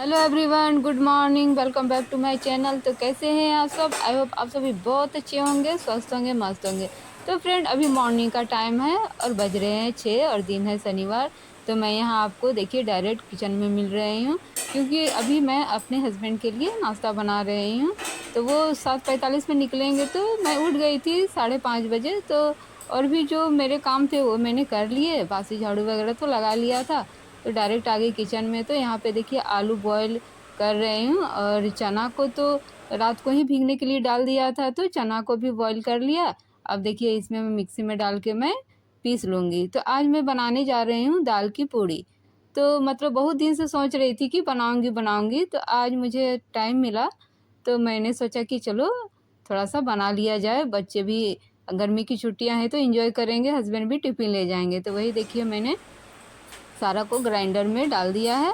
Hello everyone, good morning, welcome back to my channel. तो कैसे हैं आप सब? आई होप आप सभी बहुत अच्छे होंगे, स्वस्थ होंगे, मस्त होंगे। तो फ्रेंड, अभी मॉर्निंग का टाइम है और बज रहे हैं 6 और दिन है शनिवार। तो मैं यहाँ आपको देखिए डायरेक्ट किचन में मिल रही हूँ, क्योंकि अभी मैं अपने हस्बैंड के लिए नाश्ता बना रही हूँ। तो वो 7:45 में निकलेंगे, तो मैं उठ गई थी 5:30 बजे। तो और भी जो मेरे काम थे वो मैंने कर लिए, बासी झाड़ू वगैरह तो लगा लिया था। तो डायरेक्ट आ गई किचन में। तो यहाँ पे देखिए आलू बॉयल कर रही हूँ, और चना को तो रात को ही भीगने के लिए डाल दिया था, तो चना को भी बॉयल कर लिया। अब देखिए इसमें मैं मिक्सी में डाल के मैं पीस लूँगी। तो आज मैं बनाने जा रही हूँ दाल की पूड़ी। तो मतलब बहुत दिन से सोच रही थी कि बनाऊँगी बनाऊँगी, तो आज मुझे टाइम मिला। तो मैंने सोचा कि चलो थोड़ा सा बना लिया जाए, बच्चे भी गर्मी की छुट्टियां हैं तो एंजॉय करेंगे, हस्बैंड भी टिफ़िन ले जाएंगे। तो वही देखिए मैंने सारा को ग्राइंडर में डाल दिया है,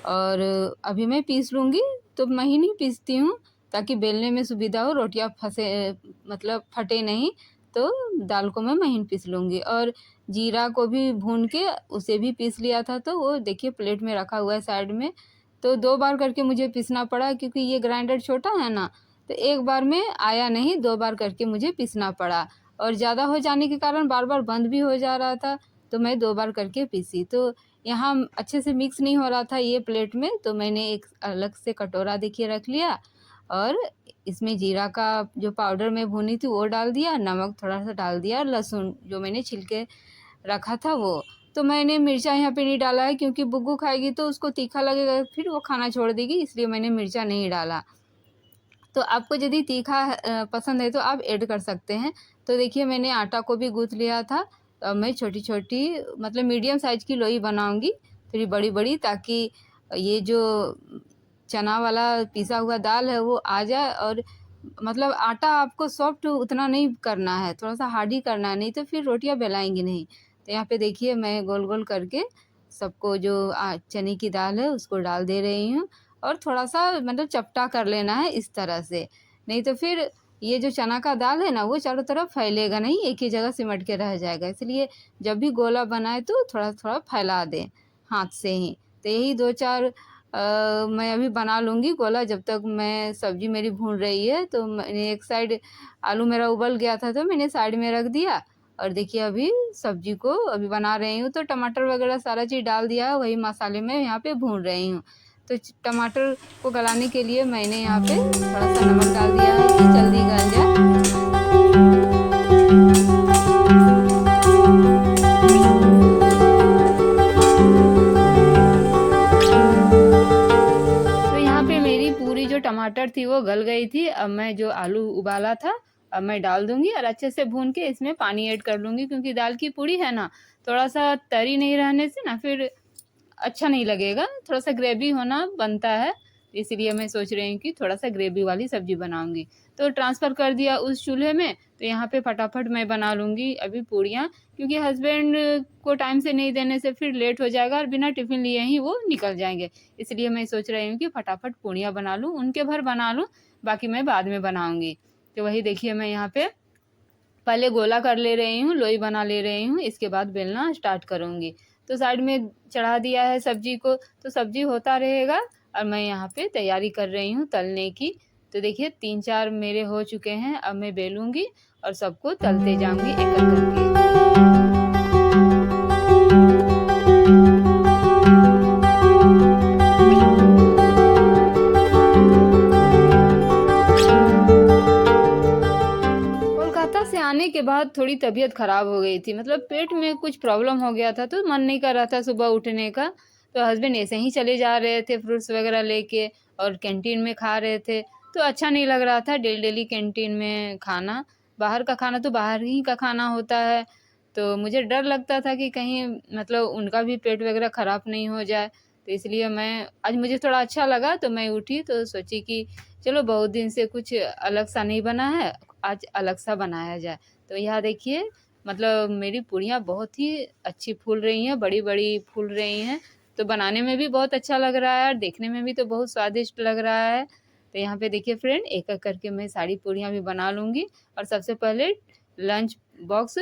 और अभी मैं पीस लूँगी। तो महीन ही पीसती हूँ ताकि बेलने में सुविधा हो, रोटियां फंसे मतलब फटे नहीं। तो दाल को मैं महीन पीस लूँगी, और जीरा को भी भून के उसे भी पीस लिया था। तो वो देखिए प्लेट में रखा हुआ है साइड में। तो 2 बार करके मुझे पीसना पड़ा, क्योंकि ये ग्राइंडर छोटा है ना, तो एक बार में आया नहीं, 2 बार करके मुझे पीसना पड़ा। और ज़्यादा हो जाने के कारण बार बार बंद भी हो जा रहा था, तो मैं 2 बार करके पीसी। तो यहाँ अच्छे से मिक्स नहीं हो रहा था ये प्लेट में, तो मैंने एक अलग से कटोरा देखिए रख लिया, और इसमें जीरा का जो पाउडर मैं भुनी थी वो डाल दिया, नमक थोड़ा सा डाल दिया, लहसुन जो मैंने छिलके रखा था वो। तो मैंने मिर्चा यहाँ पे नहीं डाला है, क्योंकि बुग्गू खाएगी तो उसको तीखा लगेगा, फिर वो खाना छोड़ देगी, इसलिए मैंने मिर्चा नहीं डाला। तो आपको यदि तीखा पसंद है तो आप ऐड कर सकते हैं। तो देखिए मैंने आटा को भी गूँथ लिया था। तो अब मैं छोटी छोटी मतलब मीडियम साइज़ की लोई बनाऊंगी, थोड़ी बड़ी बड़ी, ताकि ये जो चना वाला पिसा हुआ दाल है वो आ जाए। और मतलब आटा आपको सॉफ्ट उतना नहीं करना है, थोड़ा सा हार्ड ही करना है, नहीं तो फिर रोटियां बेलाएंगी नहीं। तो यहाँ पे देखिए मैं गोल गोल करके सबको जो चने की दाल है उसको डाल दे रही हूँ, और थोड़ा सा मतलब चपटा कर लेना है इस तरह से, नहीं तो फिर ये जो चना का दाल है ना वो चारों तरफ फैलेगा नहीं, एक ही जगह सिमट के रह जाएगा। इसलिए जब भी गोला बनाए तो थोड़ा थोड़ा फैला दें हाथ से ही। तो यही 2-4 मैं अभी बना लूँगी गोला, जब तक मैं सब्जी मेरी भून रही है। तो मैंने एक साइड आलू मेरा उबल गया था, तो मैंने साइड में रख दिया। और देखिए अभी सब्जी को अभी बना रही हूँ, तो टमाटर वगैरह सारा चीज़ डाल दिया है, वही मसाले में यहाँ पे भून रही हूँ। तो टमाटर को गलाने के लिए मैंने यहाँ पे थोड़ा सा नमक डाल दिया है कि जल्दी गल जाए। तो यहाँ पे मेरी पूरी जो टमाटर थी वो गल गई थी। अब मैं जो आलू उबाला था अब मैं डाल दूंगी, और अच्छे से भून के इसमें पानी ऐड कर लूँगी, क्योंकि दाल की पूरी है ना, थोड़ा सा तरी नहीं रहने से ना फिर अच्छा नहीं लगेगा, थोड़ा सा ग्रेवी होना बनता है। इसीलिए मैं सोच रही हूँ कि थोड़ा सा ग्रेवी वाली सब्जी बनाऊंगी। तो ट्रांसफ़र कर दिया उस चूल्हे में। तो यहाँ पे फटाफट मैं बना लूँगी अभी पूड़ियाँ, क्योंकि हस्बैंड को टाइम से नहीं देने से फिर लेट हो जाएगा, और बिना टिफ़िन लिए ही वो निकल जाएंगे। इसलिए मैं सोच रही हूँ कि फटाफट पूड़ियाँ बना लूँ, उनके भर बना लूँ, बाकी मैं बाद में बनाऊँगी। तो वही देखिए मैं यहाँ पे पहले गोला कर ले रही हूँ, लोई बना ले रही हूँ, इसके बाद बेलना स्टार्ट करूँगी। तो साइड में चढ़ा दिया है सब्जी को, तो सब्जी होता रहेगा, और मैं यहाँ पे तैयारी कर रही हूँ तलने की। तो देखिए 3-4 मेरे हो चुके हैं, अब मैं बेलूँगी और सबको तलते जाऊँगी एक एक करके। कोलकाता से आने के बाद थोड़ी तबीयत ख़राब हो गई थी, मतलब पेट में कुछ प्रॉब्लम हो गया था, तो मन नहीं कर रहा था सुबह उठने का। तो हस्बैंड ऐसे ही चले जा रहे थे फ्रूट्स वगैरह लेके, और कैंटीन में खा रहे थे। तो अच्छा नहीं लग रहा था डेली डेली कैंटीन में खाना, बाहर का खाना तो बाहर ही का खाना होता है। तो मुझे डर लगता था कि कहीं मतलब उनका भी पेट वगैरह ख़राब नहीं हो जाए। तो इसलिए मैं आज मुझे थोड़ा अच्छा लगा, तो मैं उठी तो सोची कि चलो बहुत दिन से कुछ अलग सा नहीं बना है, आज अलग सा बनाया जाए। तो यहाँ देखिए मतलब मेरी पूड़ियाँ बहुत ही अच्छी फूल रही हैं, बड़ी बड़ी फूल रही हैं। तो बनाने में भी बहुत अच्छा लग रहा है, और देखने में भी तो बहुत स्वादिष्ट लग रहा है। तो यहाँ पे देखिए फ्रेंड एक एक करके मैं सारी पूड़ियाँ भी बना लूँगी, और सबसे पहले लंच बॉक्स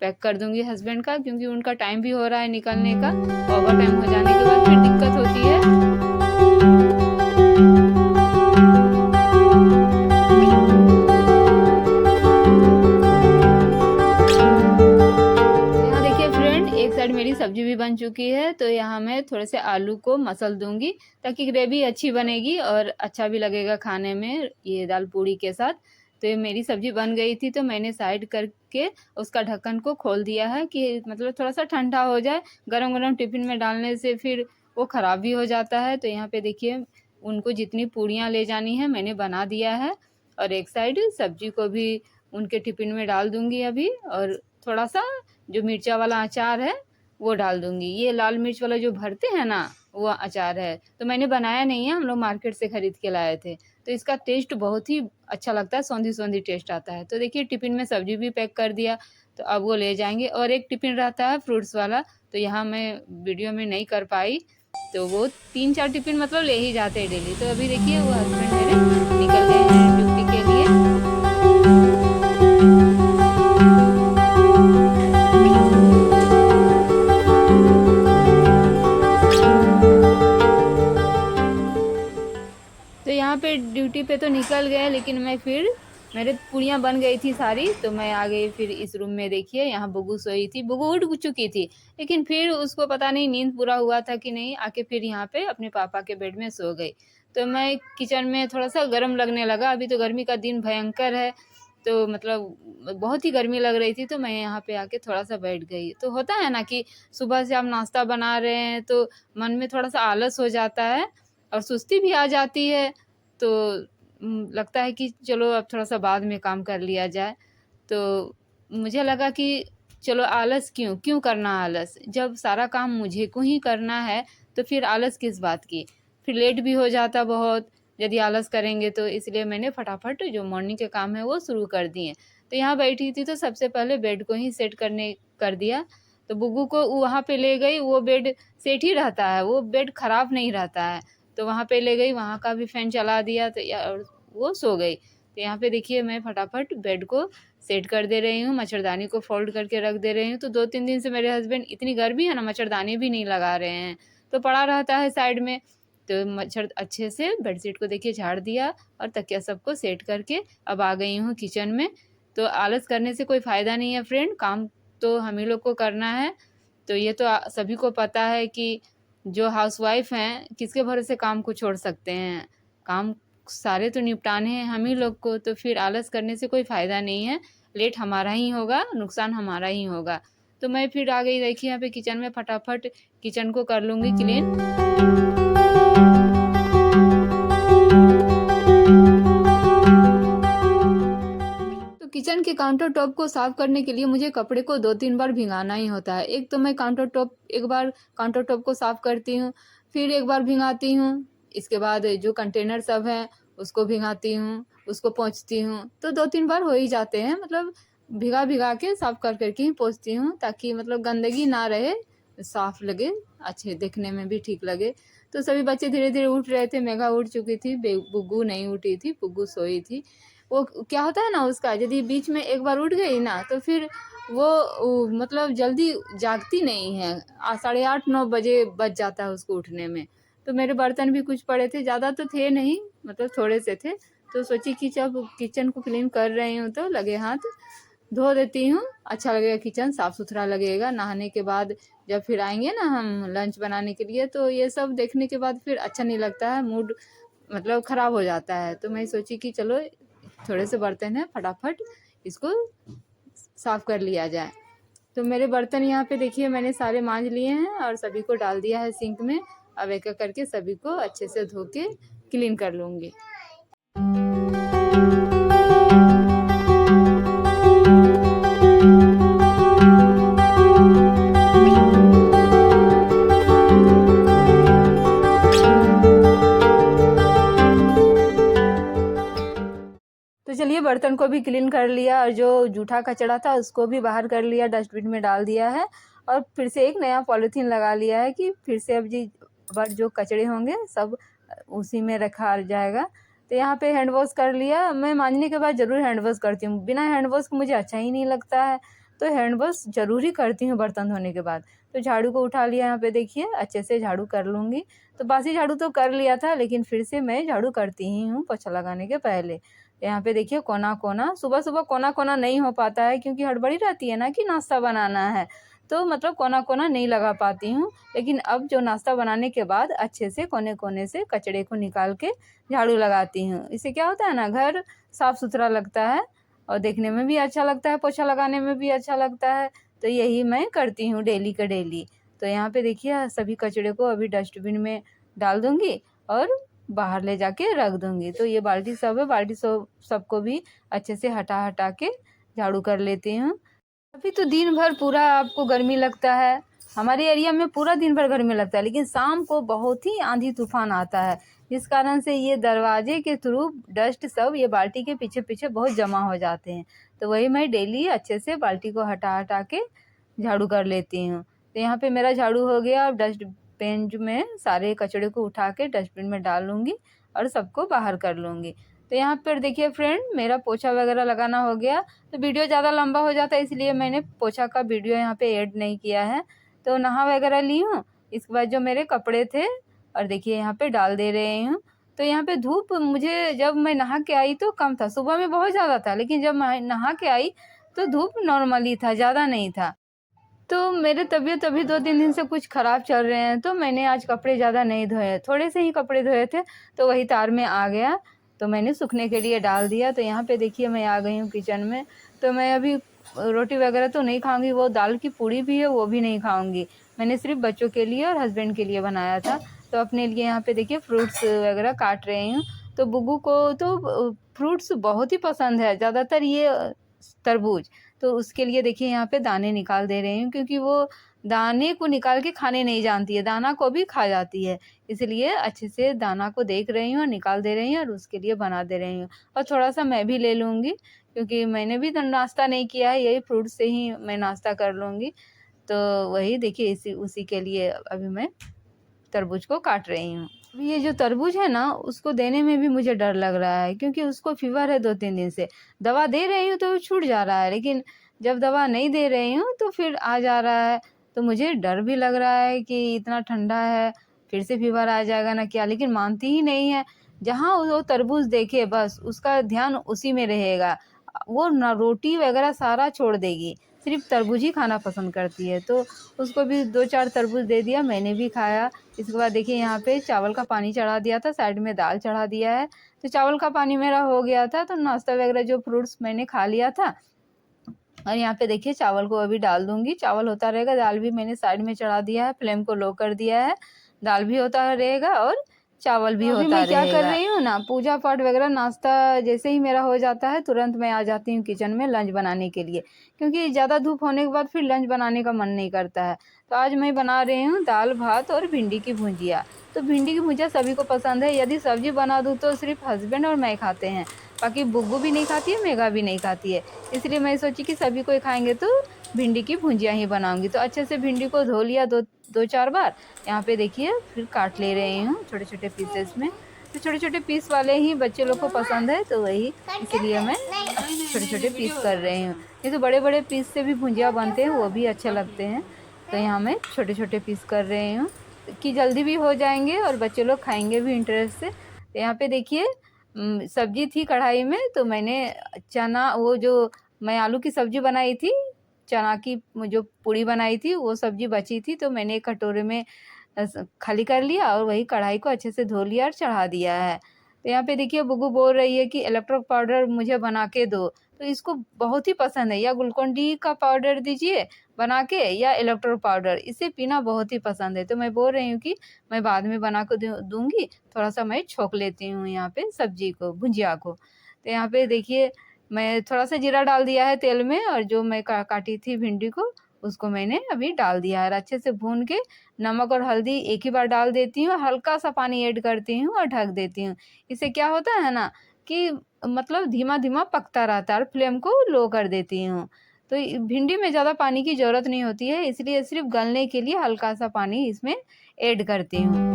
पैक कर दूँगी हस्बैंड का, क्योंकि उनका टाइम भी हो रहा है निकलने का। ओवर टाइम हो जाने के बाद फिर दिक्कत होती है। मैं थोड़े से आलू को मसल दूँगी ताकि ग्रेवी अच्छी बनेगी और अच्छा भी लगेगा खाने में ये दाल पूड़ी के साथ। तो ये मेरी सब्ज़ी बन गई थी तो मैंने साइड करके उसका ढक्कन को खोल दिया है कि मतलब थोड़ा-सा ठंडा हो जाए। गरम-गरम टिफ़िन में डालने से फिर वो ख़राब भी हो जाता है। तो यहाँ पे देखिए उनको जितनी पूड़ियाँ ले जानी है मैंने बना दिया है और एक साइड सब्ज़ी को भी उनके टिफ़िन में डाल दूँगी अभी और थोड़ा-सा जो मिर्चा वाला अचार है वो डाल दूँगी। ये लाल मिर्च वाला जो भरते हैं ना वो अचार है। तो मैंने बनाया नहीं है, हम लोग मार्केट से खरीद के लाए थे। तो इसका टेस्ट बहुत ही अच्छा लगता है, सौंधी-सौंधी टेस्ट आता है। तो देखिए टिफ़िन में सब्ज़ी भी पैक कर दिया, तो अब वो ले जाएँगे और एक टिफ़िन रहता है फ्रूट्स वाला, तो यहाँ मैं वीडियो में नहीं कर पाई। तो वो 3-4 टिफ़िन मतलब ले ही जाते हैं डेली। तो अभी देखिए वो हस्बैंड मेरे निकल गए हैं ड्यूटी के लिए। तो यहाँ पे ड्यूटी पे तो निकल गए लेकिन मैं फिर मेरे पूड़ियाँ बन गई थी सारी तो मैं आ गई फिर इस रूम में। देखिए यहाँ बुगू सोई थी, बुगू उठ चुकी थी लेकिन फिर उसको पता नहीं नींद पूरा हुआ था कि नहीं, आके फिर यहाँ पे अपने पापा के बेड में सो गई। तो मैं किचन में थोड़ा सा गर्म लगने लगा, अभी तो गर्मी का दिन भयंकर है तो मतलब बहुत ही गर्मी लग रही थी तो मैं यहाँ पे आके थोड़ा सा बैठ गई। तो होता है ना कि सुबह से आप नाश्ता बना रहे हैं तो मन में थोड़ा सा आलस हो जाता है और सुस्ती भी आ जाती है। तो लगता है कि चलो अब थोड़ा-सा बाद में काम कर लिया जाए। तो मुझे लगा कि चलो आलस क्यों करना आलस? जब सारा काम मुझे को ही करना है तो फिर आलस किस बात की? फिर लेट भी हो जाता बहुत यदि आलस करेंगे तो, इसलिए मैंने फटाफट जो मॉर्निंग के काम है वो शुरू कर दिए। तो यहाँ बैठी थी तो सबसे पहले बेड को ही सेट कर दिया। तो बुग्गू को वहाँ पे ले गई, वो बेड सेट ही रहता है, वो बेड खराब नहीं रहता है। तो वहाँ पे ले गई, वहाँ का भी फ़ैन चला दिया तो और वो सो गई। तो यहाँ पे देखिए मैं फटाफट बेड को सेट कर दे रही हूँ, मच्छरदानी को फ़ोल्ड करके रख दे रही हूँ। तो 2-3 दिन से मेरे हस्बैंड इतनी गर्मी है ना मच्छरदानी भी नहीं लगा रहे हैं, तो पड़ा रहता है साइड में। तो मच्छर अच्छे से बेडशीट को देखिए झाड़ दिया और तकिया सबको सेट करके अब आ गई हूँ किचन में। तो आलस करने से कोई फ़ायदा नहीं है फ्रेंड, काम तो हम ही लोग को करना है। तो ये तो सभी को पता है कि जो हाउसवाइफ़ हैं किसके भरोसे काम को छोड़ सकते हैं। काम सारे तो निपटाने हैं हम ही लोग को, तो फिर आलस करने से कोई फ़ायदा नहीं है। लेट हमारा ही होगा, नुकसान हमारा ही होगा। तो मैं फिर आ गई देखिए यहाँ पे किचन में, फटाफट किचन को कर लूँगी क्लीन। तो किचन के काउंटर टॉप को साफ़ करने के लिए मुझे कपड़े को 2-3 बार भिंगाना ही होता है। एक तो मैं एक बार काउंटर टॉप को साफ़ करती हूँ, फिर एक बार भिंगाती हूँ, इसके बाद जो कंटेनर सब हैं उसको भिंगाती हूँ, उसको पोंछती हूँ। तो 2-3 बार हो ही जाते हैं, मतलब भिगा-भिगा के साफ़ कर के ही पोंछती हूँ ताकि मतलब गंदगी ना रहे, साफ़ लगे, अच्छे देखने में भी ठीक लगे। तो सभी बच्चे धीरे-धीरे उठ रहे थे, मेघा उठ चुकी थी, बुग्गू नहीं उठी थी, बुग्गू सोई थी। वो क्या होता है ना उसका, यदि बीच में एक बार उठ गई ना तो फिर वो मतलब जल्दी जागती नहीं है। 8:30-9 बजे बज जाता है उसको उठने में। तो मेरे बर्तन भी कुछ पड़े थे, ज़्यादा तो थे नहीं, मतलब थोड़े से थे। तो सोची कि जब किचन को क्लीन कर रही हूँ तो लगे हाथ धो देती हूँ, अच्छा लगेगा, किचन साफ़-सुथरा लगेगा। नहाने के बाद जब फिर आएँगे ना हम लंच बनाने के लिए तो ये सब देखने के बाद फिर अच्छा नहीं लगता है, मूड मतलब ख़राब हो जाता है। तो मैं सोची कि चलो थोड़े से बर्तन हैं, फटाफट इसको साफ़ कर लिया जाए। तो मेरे बर्तन यहाँ पे देखिए मैंने सारे मांज लिए हैं और सभी को डाल दिया है सिंक में। अब एक-एक करके सभी को अच्छे से धो के क्लीन कर लूँगी। तो चलिए बर्तन को भी क्लीन कर लिया और जो जूठा कचरा था उसको भी बाहर कर लिया, डस्टबिन में डाल दिया है और फिर से एक नया पॉलीथीन लगा लिया है कि फिर से अब जो कचरे होंगे सब उसी में रखा जाएगा। तो यहाँ पे हैंड वॉश कर लिया। मैं मांजने के बाद ज़रूर हैंड वॉश करती हूँ, बिना हैंड वॉश के मुझे अच्छा ही नहीं लगता है, तो हैंड वॉश ज़रूर ही करती हूँ बर्तन धोने के बाद। तो झाड़ू को उठा लिया, यहाँ पे देखिए अच्छे से झाड़ू कर लूँगी। तो बासी झाड़ू तो कर लिया था लेकिन फिर से मैं झाड़ू करती ही हूँ पोछा लगाने के पहले। यहाँ पे देखिए कोना-कोना, सुबह-सुबह कोना-कोना नहीं हो पाता है क्योंकि हड़बड़ी रहती है ना कि नाश्ता बनाना है। तो मतलब कोना कोना नहीं लगा पाती हूँ। लेकिन अब जो नाश्ता बनाने के बाद अच्छे से कोने कोने से कचड़े को निकाल के झाड़ू लगाती हूँ। इससे क्या होता है ना, घर साफ़ सुथरा लगता है और देखने में भी अच्छा लगता है, पोछा लगाने में भी अच्छा लगता है। तो यही मैं करती हूँ डेली का डेली। तो यहाँ पे देखिए सभी कचड़े को अभी डस्टबिन में डाल दूँगी और बाहर ले जाके रख दूँगी। तो ये बाल्टी सब है, बाल्टी सबको भी अच्छे से हटा के झाड़ू कर लेती हूँ। अभी तो दिन भर पूरा आपको गर्मी लगता है, हमारे एरिया में पूरा दिन भर गर्मी लगता है, लेकिन शाम को बहुत ही आंधी तूफान आता है, जिस कारण से ये दरवाजे के थ्रू डस्ट सब ये बाल्टी के पीछे पीछे बहुत जमा हो जाते हैं। तो वही मैं डेली अच्छे से बाल्टी को हटा के झाड़ू कर लेती हूँ। तो यहाँ पे मेरा झाड़ू हो गया। अब डस्टबिन में सारे कचड़े को उठा के डस्टबिन में डाल लूँगी और सबको बाहर कर लूँगी। तो यहाँ पर देखिए फ्रेंड, मेरा पोछा वगैरह लगाना हो गया। तो वीडियो ज़्यादा लंबा हो जाता है, इसलिए मैंने पोछा का वीडियो यहाँ पे ऐड नहीं किया है। तो नहा वगैरह ली हूँ, इसके बाद जो मेरे कपड़े थे और देखिए यहाँ पे डाल दे रही हूँ। तो यहाँ पे धूप मुझे जब मैं नहा के आई तो कम था, सुबह में बहुत ज़्यादा था, लेकिन जब मैं नहा के आई तो धूप नॉर्मली था, ज़्यादा नहीं था। तो मेरे तबीयत अभी 2-3 दिन से कुछ ख़राब चल रहे हैं, तो मैंने आज कपड़े ज़्यादा नहीं धोए, थोड़े से ही कपड़े धोए थे, तो वही तार में आ गया, तो मैंने सूखने के लिए डाल दिया। तो यहाँ पे देखिए मैं आ गई हूँ किचन में। तो मैं अभी रोटी वगैरह तो नहीं खाऊंगी, वो दाल की पूड़ी भी है वो भी नहीं खाऊंगी। मैंने सिर्फ बच्चों के लिए और हस्बैंड के लिए बनाया था। तो अपने लिए यहाँ पे देखिए फ्रूट्स वगैरह काट रही हूँ। तो बुग्गू को तो फ्रूट्स बहुत ही पसंद है, ज़्यादातर ये तरबूज। तो उसके लिए देखिए यहाँ पे दाने निकाल दे रही हूँ, क्योंकि वो दाने को निकाल के खाने नहीं जानती है, दाना को भी खा जाती है। इसलिए अच्छे से दाना को देख रही हूँ और निकाल दे रही हूँ और उसके लिए बना दे रही हूँ। और थोड़ा सा मैं भी ले लूँगी, क्योंकि मैंने भी नाश्ता नहीं किया है, यही फ्रूट से ही मैं नाश्ता कर लूँगी। तो वही देखिए उसी के लिए अभी मैं तरबूज को काट रही हूँ। ये जो तरबूज है ना, उसको देने में भी मुझे डर लग रहा है, क्योंकि उसको फीवर है 2-3 दिन से। दवा दे रही हूँ तो छूट जा रहा है, लेकिन जब दवा नहीं दे रही हूँ तो फिर आ जा रहा है। तो मुझे डर भी लग रहा है कि इतना ठंडा है, फिर से फीवर आ जाएगा ना क्या, लेकिन मानती ही नहीं है। जहाँ वो तरबूज देखे बस उसका ध्यान उसी में रहेगा, वो ना रोटी वगैरह सारा छोड़ देगी, सिर्फ तरबूज ही खाना पसंद करती है। तो उसको भी 2-4 तरबूज दे दिया, मैंने भी खाया। इसके बाद देखिए यहाँ पे चावल का पानी चढ़ा दिया था, साइड में दाल चढ़ा दिया है। तो चावल का पानी मेरा हो गया था, तो नाश्ता वगैरह जो फ्रूट्स मैंने खा लिया था। और यहाँ पे देखिए चावल को अभी डाल दूंगी, चावल होता रहेगा, दाल भी मैंने साइड में चढ़ा दिया है, फ्लेम को लो कर दिया है, दाल भी होता रहेगा और चावल भी होता रहेगा। मैं क्या कर रही हूँ ना, पूजा पाठ वगैरह नाश्ता जैसे ही मेरा हो जाता है तुरंत मैं आ जाती हूँ किचन में लंच बनाने के लिए, क्योंकि ज़्यादा धूप होने के बाद फिर लंच बनाने का मन नहीं करता है। तो आज मैं बना रही हूँ दाल भात और भिंडी की भुजिया। तो भिंडी की भुजिया सभी को पसंद है, यदि सब्जी बना दूँ तो सिर्फ हस्बैंड और मैं खाते हैं, बाकी बुग्गू भी नहीं खाती है, मेघा भी नहीं खाती है। इसलिए मैं सोची कि सभी कोई खाएंगे तो भिंडी की भुजिया ही बनाऊंगी। तो अच्छे से भिंडी को धो लिया 2-4 बार। यहाँ पे देखिए फिर काट ले रही हूँ छोटे छोटे पीसेस में। तो छोटे छोटे पीस वाले ही बच्चे लोग को पसंद है, तो वही इसीलिए मैं छोटे छोटे पीस कर रही हूँ। ये तो बड़े बड़े पीस से भी भुजिया बनते हैं, वो भी अच्छे लगते हैं। तो यहाँ मैं छोटे छोटे पीस कर रही हूँ कि जल्दी भी हो जाएंगे और बच्चे लोग खाएंगे भी इंटरेस्ट से। तो यहाँ पे देखिए सब्जी थी कढ़ाई में, तो मैंने चना, वो जो मैं आलू की सब्जी बनाई थी, चना की जो पूड़ी बनाई थी, वो सब्जी बची थी, तो मैंने एक कटोरे में खाली कर लिया और वही कढ़ाई को अच्छे से धो लिया और चढ़ा दिया है। तो यहाँ पे देखिए बुग्गू बोल रही है कि इलेक्ट्रिक पाउडर मुझे बना के दो, तो इसको बहुत ही पसंद है, या ग्लूकोन डी का पाउडर दीजिए बना के या इलेक्ट्रिक पाउडर, इसे पीना बहुत ही पसंद है। तो मैं बोल रही हूँ कि मैं बाद में बना कर दूँगी, थोड़ा सा मैं छोंक लेती हूँ यहाँ पे सब्जी को, भुजिया को। तो यहाँ पे देखिए मैं थोड़ा सा जीरा डाल दिया है तेल में, और जो मैं काटी थी भिंडी को उसको मैंने अभी डाल दिया है, और अच्छे से भून के नमक और हल्दी एक ही बार डाल देती हूँ, हल्का सा पानी ऐड करती हूँ और ढक देती हूँ। इससे क्या होता है ना कि मतलब धीमा धीमा पकता रहता है, और फ्लेम को लो कर देती हूँ। तो भिंडी में ज़्यादा पानी की ज़रूरत नहीं होती है, इसलिए सिर्फ गलने के लिए हल्का सा पानी इसमें ऐड करती हूँ।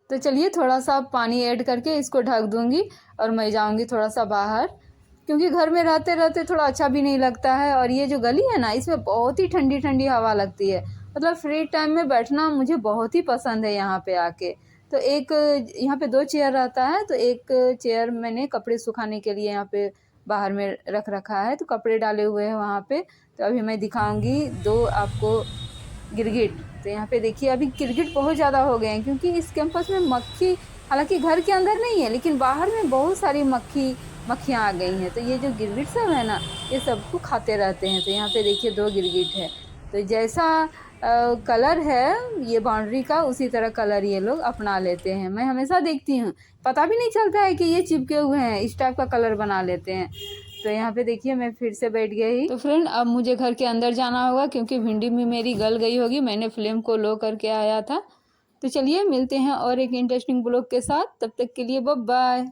तो चलिए थोड़ा सा पानी ऐड करके इसको ढक दूंगी और मैं जाऊंगी थोड़ा सा बाहर, क्योंकि घर में रहते रहते थोड़ा अच्छा भी नहीं लगता है। और ये जो गली है ना, इसमें बहुत ही ठंडी ठंडी हवा लगती है, मतलब फ्री टाइम में बैठना मुझे बहुत ही पसंद है यहाँ पे आके। तो एक यहाँ पे 2 चेयर रहता है, तो एक चेयर मैंने कपड़े सुखाने के लिए यहाँ पे बाहर में रख रखा है, तो कपड़े डाले हुए हैं वहाँ पे। तो अभी मैं दिखाऊंगी 2 आपको गिरगिट। तो यहाँ पे देखिए अभी गिरगिट बहुत ज़्यादा हो गए हैं, क्योंकि इस कैंपस में मक्खी, हालांकि घर के अंदर नहीं है लेकिन बाहर में बहुत सारी मक्खियाँ आ गई हैं। तो ये जो गिरगिट सब है ना, ये सबको खाते रहते हैं। तो यहाँ पे देखिए 2 गिरगिट है। तो जैसा कलर है ये बाउंड्री का, उसी तरह कलर ये लोग अपना लेते हैं। मैं हमेशा देखती हूँ, पता भी नहीं चलता है कि ये चिपके हुए हैं, इस टाइप का कलर बना लेते हैं। तो यहाँ पे देखिए मैं फिर से बैठ गई। तो फ्रेंड अब मुझे घर के अंदर जाना होगा, क्योंकि भिंडी भी मेरी गल गई होगी, मैंने फ्लेम को लो करके आया था। तो चलिए मिलते हैं और एक इंटरेस्टिंग ब्लॉग के साथ, तब तक के लिए बाय बाय।